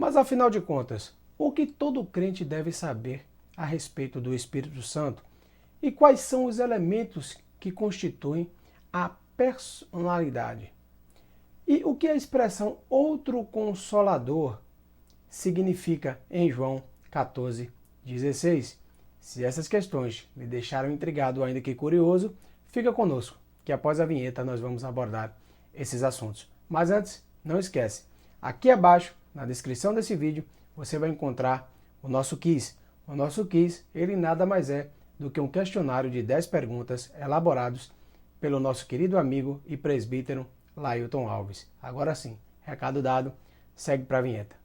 Mas afinal de contas, o que todo crente deve saber a respeito do Espírito Santo? E quais são os elementos que constituem a personalidade? E o que a expressão outro consolador significa em João 14,16? Se essas questões lhe deixaram intrigado, ainda que curioso, fica conosco, que após a vinheta nós vamos abordar esses assuntos. Mas antes, não esquece, aqui abaixo, na descrição desse vídeo, você vai encontrar o nosso quiz. O nosso quiz, ele nada mais é do que um questionário de 10 perguntas elaborados pelo nosso querido amigo e presbítero Lailton Alves. Agora sim, recado dado, segue para a vinheta.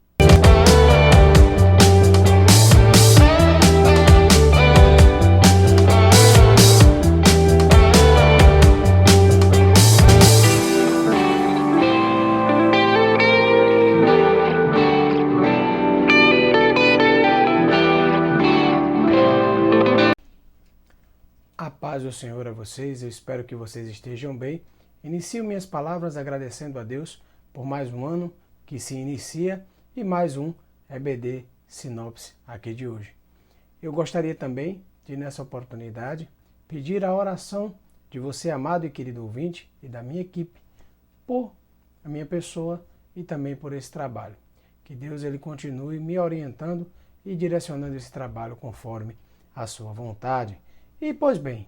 A paz do Senhor a vocês, eu espero que vocês estejam bem. Inicio minhas palavras agradecendo a Deus por mais um ano que se inicia e mais um EBD Sinopse aqui de hoje. Eu gostaria também de, nessa oportunidade, pedir a oração de você, amado e querido ouvinte, e da minha equipe, por a minha pessoa e também por esse trabalho. Que Deus ele continue me orientando e direcionando esse trabalho conforme a sua vontade. E, pois bem,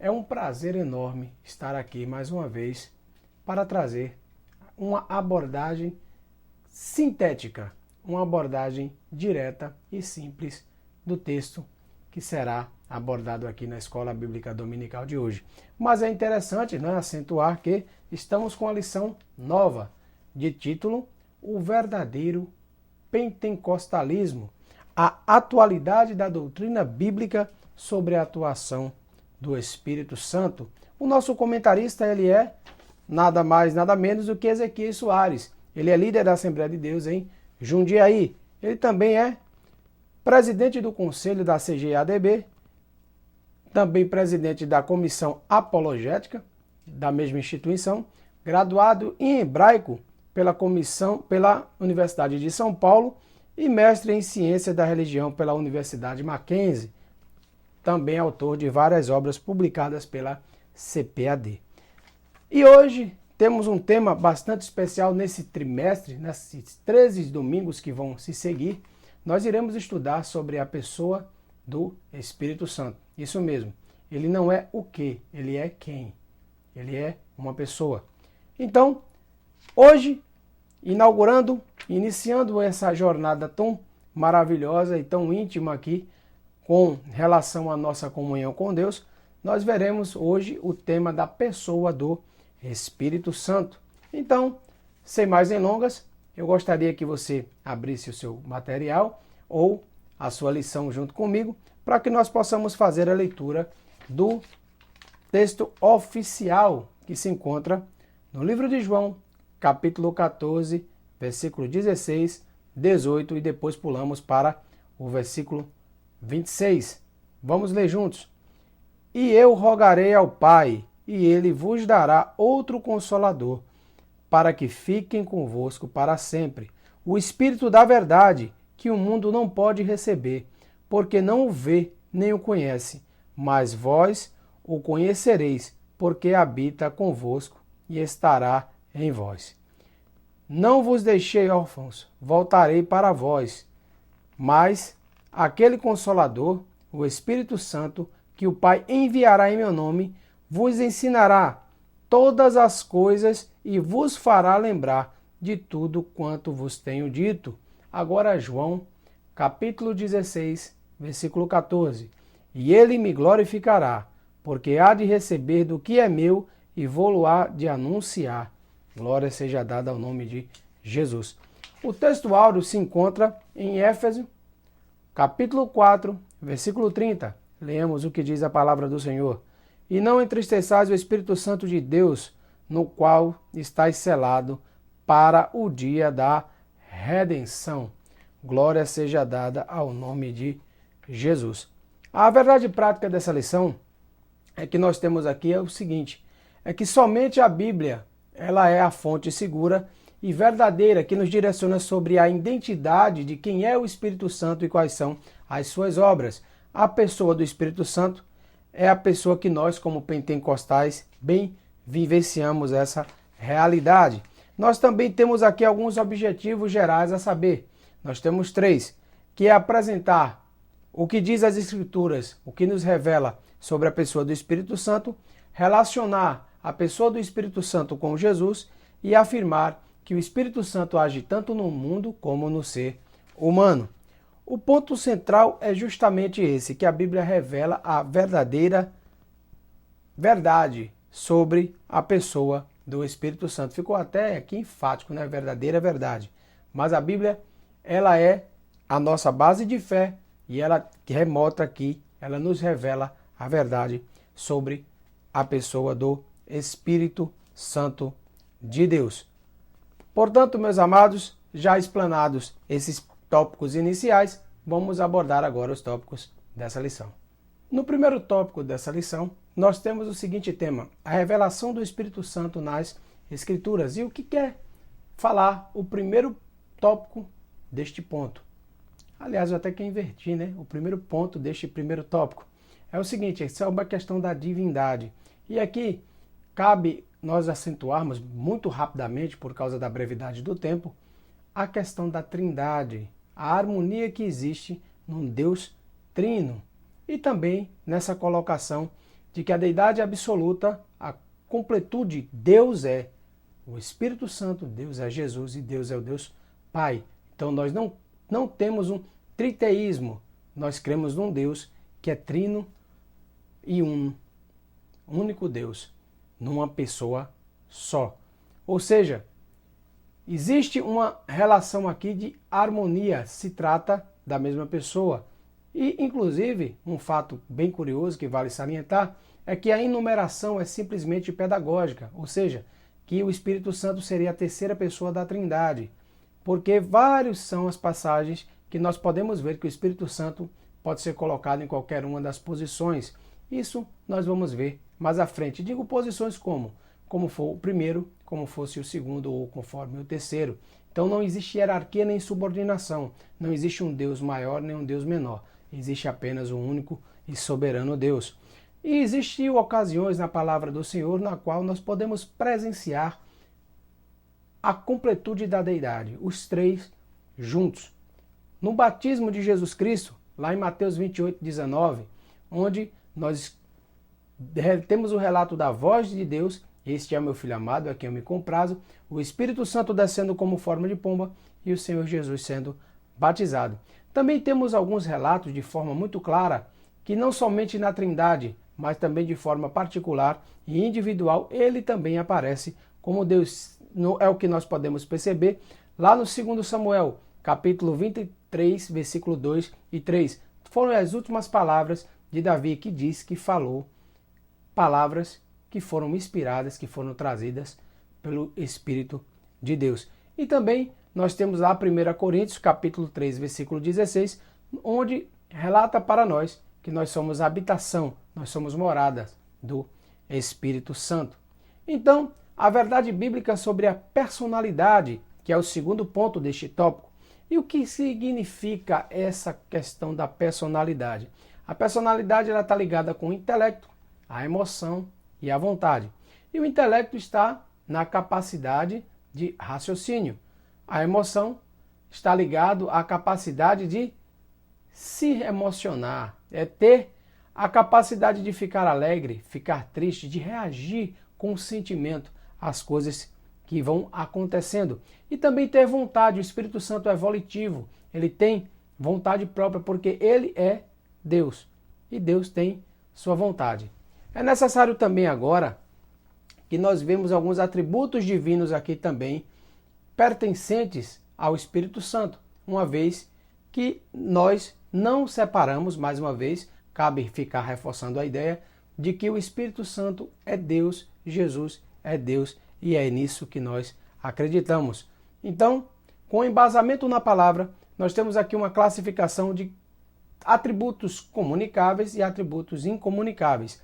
é um prazer enorme estar aqui mais uma vez para trazer uma abordagem sintética, uma abordagem direta e simples do texto que será abordado aqui na Escola Bíblica Dominical de hoje. Mas é interessante, né, acentuar que estamos com a lição nova, de título O Verdadeiro Pentecostalismo, a atualidade da doutrina bíblica sobre a atuação do Espírito Santo. O nosso comentarista ele é nada mais, nada menos do que Ezequiel Soares. Ele é líder da Assembleia de Deus em Jundiaí. Ele também é presidente do Conselho da CGADB, também presidente da Comissão Apologética da mesma instituição, graduado em Hebraico pela Universidade de São Paulo e mestre em Ciência da Religião pela Universidade Mackenzie. Também autor de várias obras publicadas pela CPAD. E hoje temos um tema bastante especial nesse trimestre, nesses 13 domingos que vão se seguir. Nós iremos estudar sobre a pessoa do Espírito Santo. Isso mesmo, ele não é o que, ele é quem. Ele é uma pessoa. Então, hoje, iniciando essa jornada tão maravilhosa e tão íntima aqui, com relação à nossa comunhão com Deus, nós veremos hoje o tema da pessoa do Espírito Santo. Então, sem mais delongas, eu gostaria que você abrisse o seu material ou a sua lição junto comigo, para que nós possamos fazer a leitura do texto oficial que se encontra no livro de João, capítulo 14, versículo 16, 18 e depois pulamos para o versículo 26. Vamos ler juntos. E eu rogarei ao Pai, e ele vos dará outro Consolador, para que fiquem convosco para sempre. O Espírito da verdade, que o mundo não pode receber, porque não o vê nem o conhece, mas vós o conhecereis, porque habita convosco e estará em vós. Não vos deixei órfãos, voltarei para vós, mas aquele Consolador, o Espírito Santo, que o Pai enviará em meu nome, vos ensinará todas as coisas e vos fará lembrar de tudo quanto vos tenho dito. Agora João, capítulo 16, versículo 14. E ele me glorificará, porque há de receber do que é meu e vou-lo-á de anunciar. Glória seja dada ao nome de Jesus. O texto áureo se encontra em Éfeso, capítulo 4, versículo 30. Leemos o que diz a palavra do Senhor. E não entristeçais o Espírito Santo de Deus, no qual estáis selado para o dia da redenção. Glória seja dada ao nome de Jesus. A verdade prática dessa lição é que nós temos aqui é o seguinte, é que somente a Bíblia ela é a fonte segura e verdadeira que nos direciona sobre a identidade de quem é o Espírito Santo e quais são as suas obras. A pessoa do Espírito Santo é a pessoa que nós, como pentecostais, bem vivenciamos essa realidade. Nós também temos aqui alguns objetivos gerais a saber. Nós temos 3, que é apresentar o que diz as Escrituras, o que nos revela sobre a pessoa do Espírito Santo, relacionar a pessoa do Espírito Santo com Jesus e afirmar que o Espírito Santo age tanto no mundo como no ser humano. O ponto central é justamente esse, que a Bíblia revela a verdadeira verdade sobre a pessoa do Espírito Santo. Ficou até aqui enfático, né? Verdadeira verdade. Mas a Bíblia, ela é a nossa base de fé e ela remota aqui, ela nos revela a verdade sobre a pessoa do Espírito Santo de Deus. Portanto, meus amados, já explanados esses tópicos iniciais, vamos abordar agora os tópicos dessa lição. No primeiro tópico dessa lição, nós temos o seguinte tema: a revelação do Espírito Santo nas Escrituras. E o que quer falar o primeiro tópico deste ponto? Aliás, eu até que inverti, né? O primeiro ponto deste primeiro tópico é o seguinte: é sobre a questão da divindade. E aqui cabe nós acentuarmos muito rapidamente, por causa da brevidade do tempo, a questão da trindade, a harmonia que existe num Deus trino. E também nessa colocação de que a deidade absoluta, a completude, Deus é o Espírito Santo, Deus é Jesus e Deus é o Deus Pai. Então nós não temos um triteísmo, nós cremos num Deus que é trino e único Deus, numa pessoa só. Ou seja, existe uma relação aqui de harmonia, se trata da mesma pessoa. E, inclusive, um fato bem curioso que vale salientar é que a enumeração é simplesmente pedagógica, ou seja, que o Espírito Santo seria a terceira pessoa da Trindade, porque várias são as passagens que nós podemos ver que o Espírito Santo pode ser colocado em qualquer uma das posições. Isso nós vamos ver mais à frente. Digo posições como for o primeiro, como fosse o segundo ou conforme o terceiro. Então não existe hierarquia nem subordinação, não existe um Deus maior nem um Deus menor. Existe apenas um único e soberano Deus. E existiam ocasiões na palavra do Senhor na qual nós podemos presenciar a completude da deidade, os 3 juntos. No batismo de Jesus Cristo, lá em Mateus 28:19, onde nós temos o relato da voz de Deus: este é o meu filho amado, a quem eu me comprazo, o Espírito Santo descendo como forma de pomba e o Senhor Jesus sendo batizado. Também temos alguns relatos de forma muito clara que não somente na Trindade, mas também de forma particular e individual, ele também aparece como Deus. É o que nós podemos perceber lá no 2 Samuel, capítulo 23, versículo 2 e 3. Foram as últimas palavras de Davi, que diz que falou palavras que foram inspiradas, que foram trazidas pelo Espírito de Deus. E também nós temos lá 1 Coríntios, capítulo 3, versículo 16, onde relata para nós que nós somos habitação, nós somos moradas do Espírito Santo. Então, a verdade bíblica sobre a personalidade, que é o segundo ponto deste tópico. E o que significa essa questão da personalidade? A personalidade está ligada com o intelecto, a emoção e a vontade. E o intelecto está na capacidade de raciocínio. A emoção está ligado à capacidade de se emocionar, é ter a capacidade de ficar alegre, ficar triste, de reagir com sentimento às coisas que vão acontecendo. E também ter vontade. O Espírito Santo é volitivo, ele tem vontade própria porque ele é Deus e Deus tem sua vontade. É necessário também agora que nós vemos alguns atributos divinos aqui também pertencentes ao Espírito Santo, uma vez que nós não separamos, mais uma vez, cabe ficar reforçando a ideia de que o Espírito Santo é Deus, Jesus é Deus e é nisso que nós acreditamos. Então, com embasamento na palavra, nós temos aqui uma classificação de atributos comunicáveis e atributos incomunicáveis.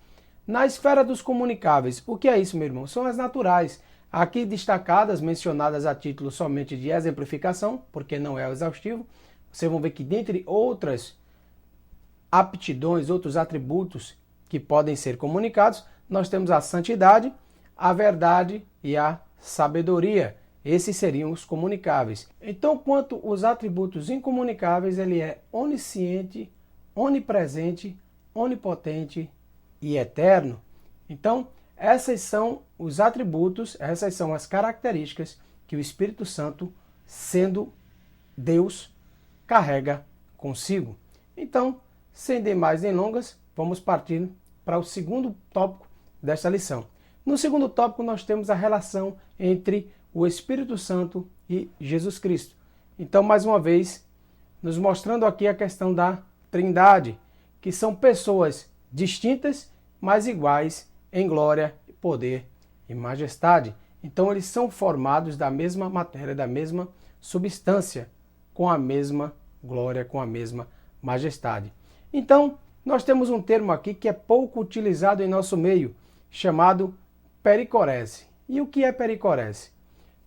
Na esfera dos comunicáveis, o que é isso, meu irmão? São as naturais, aqui destacadas, mencionadas a título somente de exemplificação, porque não é exaustivo. Vocês vão ver que dentre outras aptidões, outros atributos que podem ser comunicados, nós temos a santidade, a verdade e a sabedoria. Esses seriam os comunicáveis. Então, quanto os atributos incomunicáveis, ele é onisciente, onipresente, onipotente e eterno. Então, essas são os atributos, essas são as características que o Espírito Santo, sendo Deus, carrega consigo. Então, sem demais delongas, vamos partir para o segundo tópico desta lição. No segundo tópico, nós temos a relação entre o Espírito Santo e Jesus Cristo. Então, mais uma vez, nos mostrando aqui a questão da Trindade, que são pessoas distintas, mas iguais em glória, poder e majestade. Então, eles são formados da mesma matéria, da mesma substância, com a mesma glória, com a mesma majestade. Então, nós temos um termo aqui que é pouco utilizado em nosso meio, chamado pericorese. E o que é pericorese?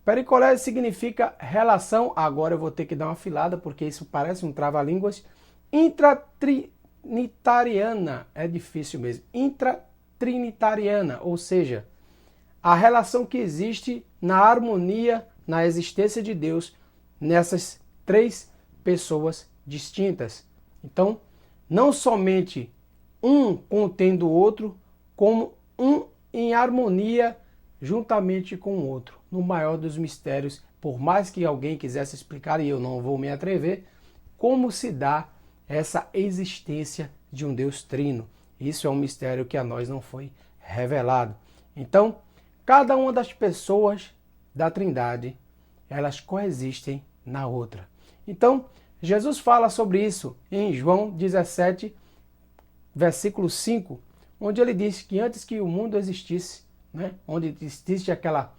Pericorese significa relação, agora eu vou ter que dar uma afilada, porque isso parece um trava-línguas, intratrinitariana, é difícil mesmo, intratrinitariana, ou seja, a relação que existe na harmonia, na existência de Deus, nessas três pessoas distintas. Então, não somente um contendo o outro, como um em harmonia juntamente com o outro, no maior dos mistérios, por mais que alguém quisesse explicar, e eu não vou me atrever, como se dá essa existência de um Deus trino. Isso é um mistério que a nós não foi revelado. Então, cada uma das pessoas da Trindade, elas coexistem na outra. Então, Jesus fala sobre isso em João 17, versículo 5, onde ele diz que antes que o mundo existisse, onde existe aquela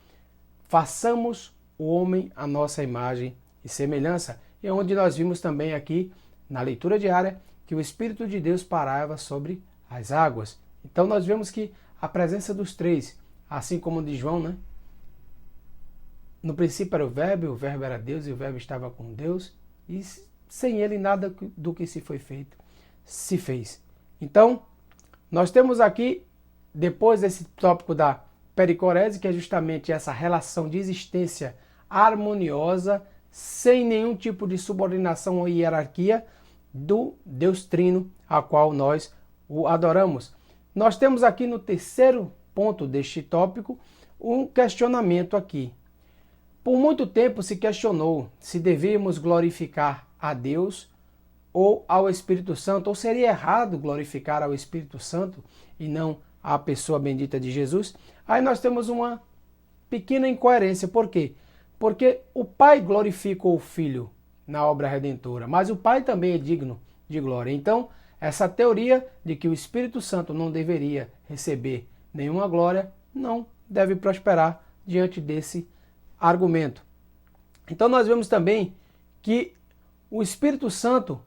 façamos o homem à nossa imagem e semelhança, e onde nós vimos também aqui na leitura diária que o Espírito de Deus parava sobre as águas. Então nós vemos que a presença dos três, assim como de João, no princípio era o Verbo era Deus e o Verbo estava com Deus, e sem ele nada do que se foi feito se fez. Então, nós temos aqui, depois desse tópico da pericorese, que é justamente essa relação de existência harmoniosa, sem nenhum tipo de subordinação ou hierarquia do Deus Trino, a qual nós o adoramos. Nós temos aqui no terceiro ponto deste tópico um questionamento aqui. Por muito tempo se questionou se devíamos glorificar a Deus ou ao Espírito Santo, ou seria errado glorificar ao Espírito Santo e não a pessoa bendita de Jesus. Aí nós temos uma pequena incoerência. Por quê? Porque o Pai glorificou o Filho na obra redentora, mas o Pai também é digno de glória. Então, essa teoria de que o Espírito Santo não deveria receber nenhuma glória não deve prosperar diante desse argumento. Então nós vemos também que o Espírito Santo,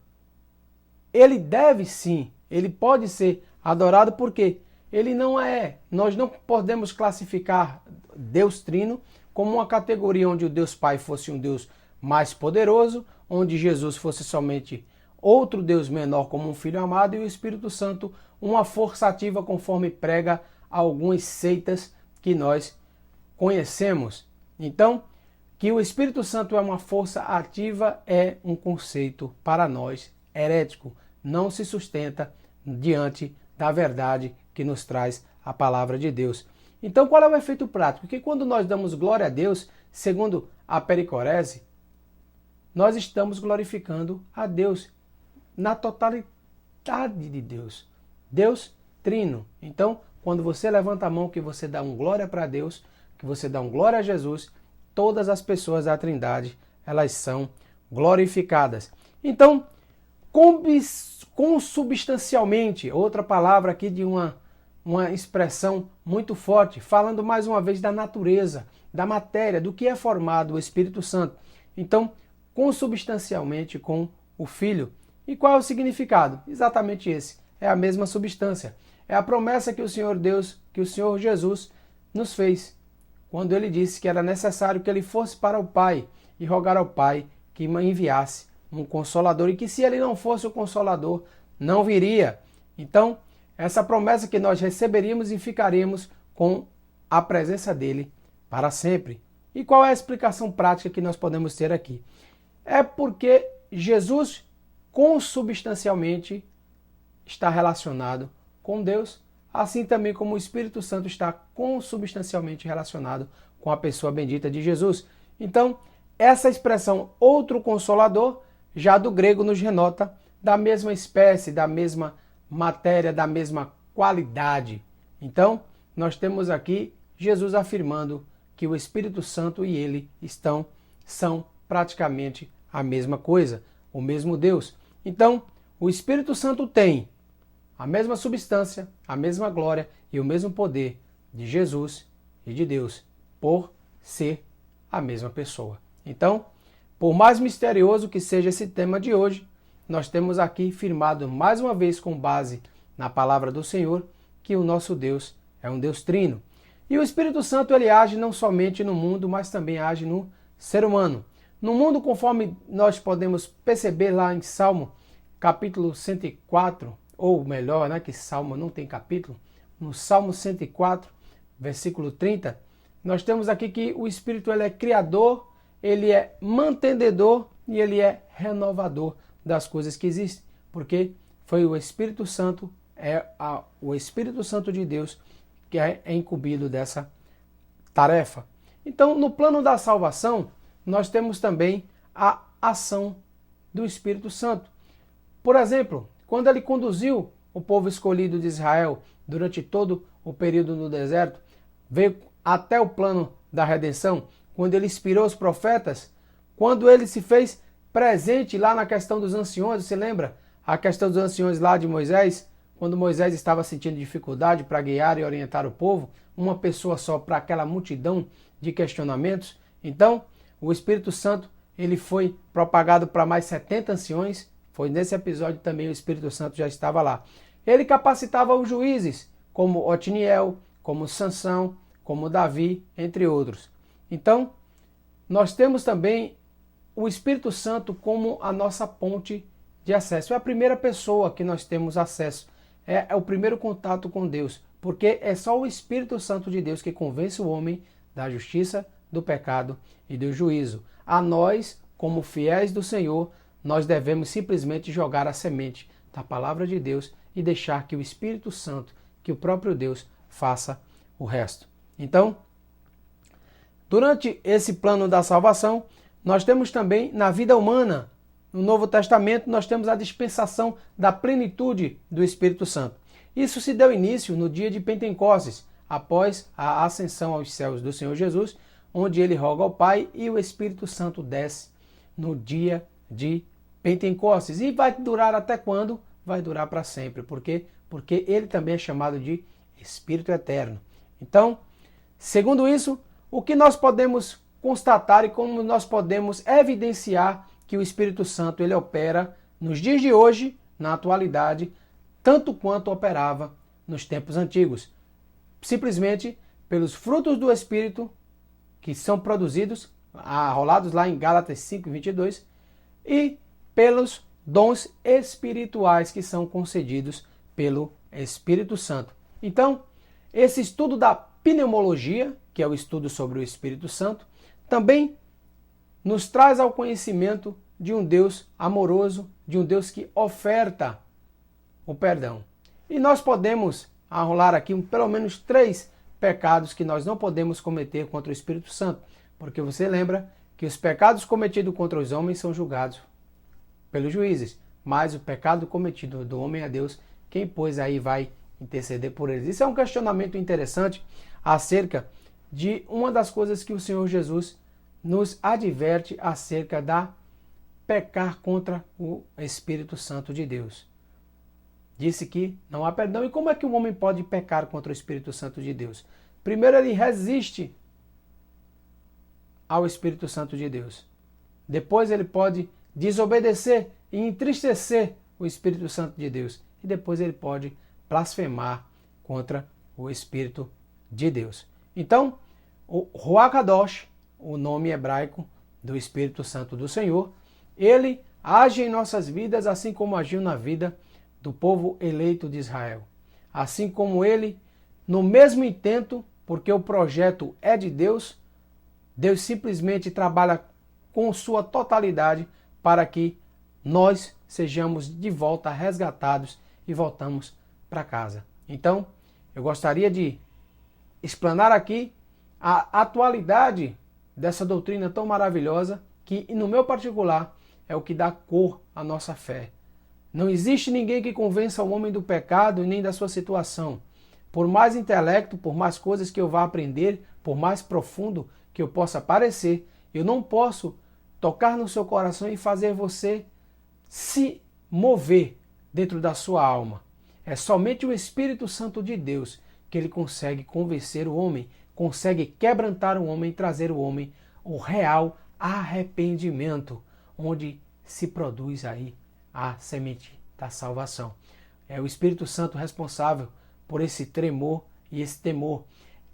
ele deve sim, ele pode ser adorado, porque ele não é, nós não podemos classificar Deus Trino como uma categoria onde o Deus Pai fosse um Deus mais poderoso, onde Jesus fosse somente outro Deus menor como um Filho amado, e o Espírito Santo uma força ativa conforme prega algumas seitas que nós conhecemos. Então, que o Espírito Santo é uma força ativa é um conceito para nós herético, não se sustenta diante da verdade que nos traz a palavra de Deus. Então, qual é o efeito prático? Que quando nós damos glória a Deus, segundo a pericorese, nós estamos glorificando a Deus na totalidade de Deus. Deus trino. Então, quando você levanta a mão que você dá um glória para Deus, que você dá um glória a Jesus, todas as pessoas da Trindade, elas são glorificadas. Então, consubstancialmente, outra palavra aqui de uma expressão muito forte, falando mais uma vez da natureza, da matéria, do que é formado o Espírito Santo. Então, consubstancialmente com o Filho. E qual é o significado? Exatamente esse. É a mesma substância. É a promessa que o Senhor Deus, que o Senhor Jesus nos fez. quando ele disse que era necessário que ele fosse para o Pai e rogar ao Pai que enviasse um Consolador e que se ele não fosse o Consolador, não viria. Então, essa promessa que nós receberíamos e ficaríamos com a presença dele para sempre. E qual é a explicação prática que nós podemos ter aqui? É porque Jesus consubstancialmente está relacionado com Deus, assim também como o Espírito Santo está consubstancialmente relacionado com a pessoa bendita de Jesus. Então, essa expressão outro consolador, já do grego nos renota da mesma espécie, da mesma matéria, da mesma qualidade. Então, nós temos aqui Jesus afirmando que o Espírito Santo e ele são praticamente a mesma coisa, o mesmo Deus. Então, o Espírito Santo tem a mesma substância, a mesma glória e o mesmo poder de Jesus e de Deus, por ser a mesma pessoa. Então, por mais misterioso que seja esse tema de hoje, nós temos aqui firmado mais uma vez com base na palavra do Senhor que o nosso Deus é um Deus trino. E o Espírito Santo ele age não somente no mundo, mas também age no ser humano. No mundo, conforme nós podemos perceber lá em Salmo, capítulo 104, ou melhor, né, que Salmo não tem capítulo, no Salmo 104, versículo 30, nós temos aqui que o Espírito ele é criador, ele é mantenedor e ele é renovador das coisas que existem, porque foi o Espírito Santo, o Espírito Santo de Deus que é incumbido dessa tarefa. Então, no plano da salvação, nós temos também a ação do Espírito Santo. Por exemplo, quando ele conduziu o povo escolhido de Israel durante todo o período no deserto, veio até o plano da redenção, quando ele inspirou os profetas, quando ele se fez presente lá na questão dos anciões, você lembra? A questão dos anciões lá de Moisés, quando Moisés estava sentindo dificuldade para guiar e orientar o povo, uma pessoa só para aquela multidão de questionamentos. Então, o Espírito Santo ele foi propagado para mais 70 anciões. Foi nesse episódio também o Espírito Santo já estava lá. Ele capacitava os juízes, como Otiniel, como Sansão, como Davi, entre outros. Então, nós temos também o Espírito Santo como a nossa ponte de acesso. É a primeira pessoa que nós temos acesso. É o primeiro contato com Deus, porque é só o Espírito Santo de Deus que convence o homem da justiça, do pecado e do juízo. A nós, como fiéis do Senhor, nós devemos simplesmente jogar a semente da palavra de Deus e deixar que o Espírito Santo, que o próprio Deus, faça o resto. Então, durante esse plano da salvação, nós temos também na vida humana, no Novo Testamento, nós temos a dispensação da plenitude do Espírito Santo. Isso se deu início no dia de Pentecostes, após a ascensão aos céus do Senhor Jesus, onde ele roga ao Pai e o Espírito Santo desce no dia de Pentecostes. E vai durar até quando? Vai durar para sempre. Por quê? Porque ele também é chamado de Espírito Eterno. Então, segundo isso, o que nós podemos constatar e como nós podemos evidenciar que o Espírito Santo ele opera nos dias de hoje, na atualidade, tanto quanto operava nos tempos antigos. Simplesmente pelos frutos do Espírito que são produzidos, arrolados lá em Gálatas 5:22, e pelos dons espirituais que são concedidos pelo Espírito Santo. Então, esse estudo da pneumologia, que é o estudo sobre o Espírito Santo, também nos traz ao conhecimento de um Deus amoroso, de um Deus que oferta o perdão. E nós podemos arrolar aqui pelo menos 3 pecados que nós não podemos cometer contra o Espírito Santo, porque você lembra que os pecados cometidos contra os homens são julgados pelos juízes, mas o pecado cometido do homem a Deus, quem pois aí vai interceder por eles? Isso é um questionamento interessante acerca de uma das coisas que o Senhor Jesus nos adverte acerca da pecar contra o Espírito Santo de Deus. Disse que não há perdão. E como é que um homem pode pecar contra o Espírito Santo de Deus? Primeiro, ele resiste ao Espírito Santo de Deus. Depois, ele pode desobedecer e entristecer o Espírito Santo de Deus. E depois, ele pode blasfemar contra o Espírito de Deus. Então, o Ruach Kadosh, o nome hebraico do Espírito Santo do Senhor, ele age em nossas vidas assim como agiu na vida do povo eleito de Israel. Assim como ele, no mesmo intento, porque o projeto é de Deus, Deus simplesmente trabalha com sua totalidade para que nós sejamos de volta resgatados e voltamos para casa. Então, eu gostaria de explanar aqui a atualidade dessa doutrina tão maravilhosa que, no meu particular, é o que dá cor à nossa fé. Não existe ninguém que convença o homem do pecado e nem da sua situação. Por mais intelecto, por mais coisas que eu vá aprender, por mais profundo que eu possa parecer, eu não posso tocar no seu coração e fazer você se mover dentro da sua alma. É somente o Espírito Santo de Deus que ele consegue convencer o homem, consegue quebrantar o homem e trazer o homem o real arrependimento, onde se produz aí a semente da salvação. É o Espírito Santo responsável por esse tremor e esse temor.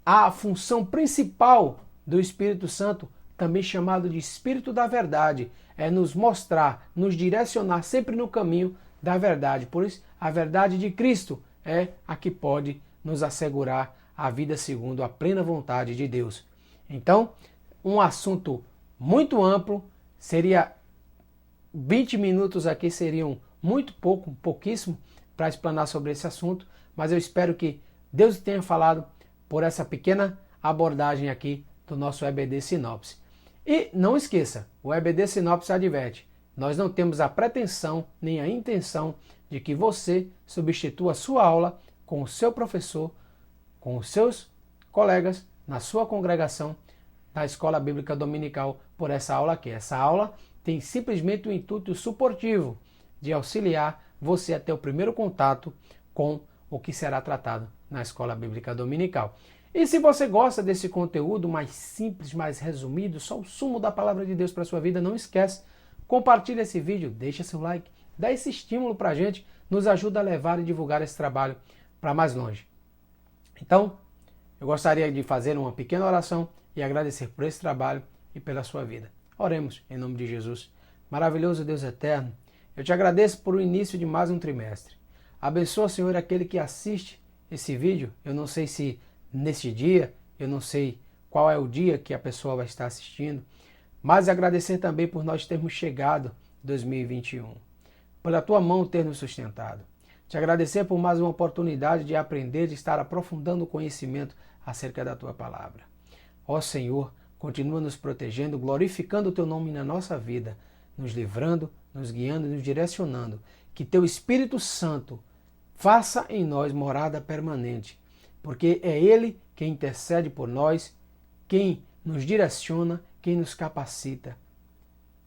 A função principal do Espírito Santo, também chamado de Espírito da Verdade, é nos mostrar, nos direcionar sempre no caminho da verdade. Por isso, a verdade de Cristo é a que pode nos assegurar a vida segundo a plena vontade de Deus. Então, um assunto muito amplo, seria 20 minutos aqui seriam muito pouco, pouquíssimo para explanar sobre esse assunto, mas eu espero que Deus tenha falado por essa pequena abordagem aqui do nosso EBD Sinopse. E não esqueça, o EBD Sinopse adverte, nós não temos a pretensão nem a intenção de que você substitua a sua aula com o seu professor, com os seus colegas, na sua congregação, da Escola Bíblica Dominical, por essa aula aqui. Essa aula tem simplesmente o intuito suportivo de auxiliar você a ter o primeiro contato com o que será tratado na Escola Bíblica Dominical. E se você gosta desse conteúdo mais simples, mais resumido, só o sumo da palavra de Deus para a sua vida, não esquece, compartilha esse vídeo, deixa seu like, dá esse estímulo para a gente, nos ajuda a levar e divulgar esse trabalho para mais longe. Então, eu gostaria de fazer uma pequena oração e agradecer por esse trabalho e pela sua vida. Oremos em nome de Jesus. Maravilhoso Deus eterno, eu te agradeço por o início de mais um trimestre. Abençoa, Senhor, aquele que assiste esse vídeo. Eu não sei se neste dia, eu não sei qual é o dia que a pessoa vai estar assistindo, mas agradecer também por nós termos chegado em 2021, pela tua mão ter nos sustentado. Te agradecer por mais uma oportunidade de aprender, de estar aprofundando o conhecimento acerca da tua palavra. Ó Senhor, continua nos protegendo, glorificando o teu nome na nossa vida, nos livrando, nos guiando e nos direcionando. Que teu Espírito Santo faça em nós morada permanente, porque é Ele quem intercede por nós, quem nos direciona, quem nos capacita.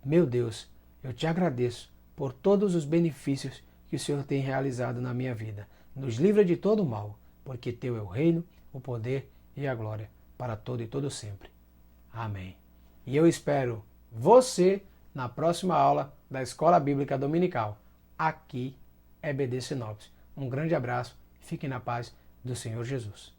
Meu Deus, eu te agradeço por todos os benefícios que o Senhor tem realizado na minha vida. Nos livra de todo o mal, porque teu é o reino, o poder e a glória para todo e todo sempre. Amém. E eu espero você na próxima aula da Escola Bíblica Dominical, aqui EBD Sinopse. Um grande abraço, fiquem na paz do Senhor Jesus.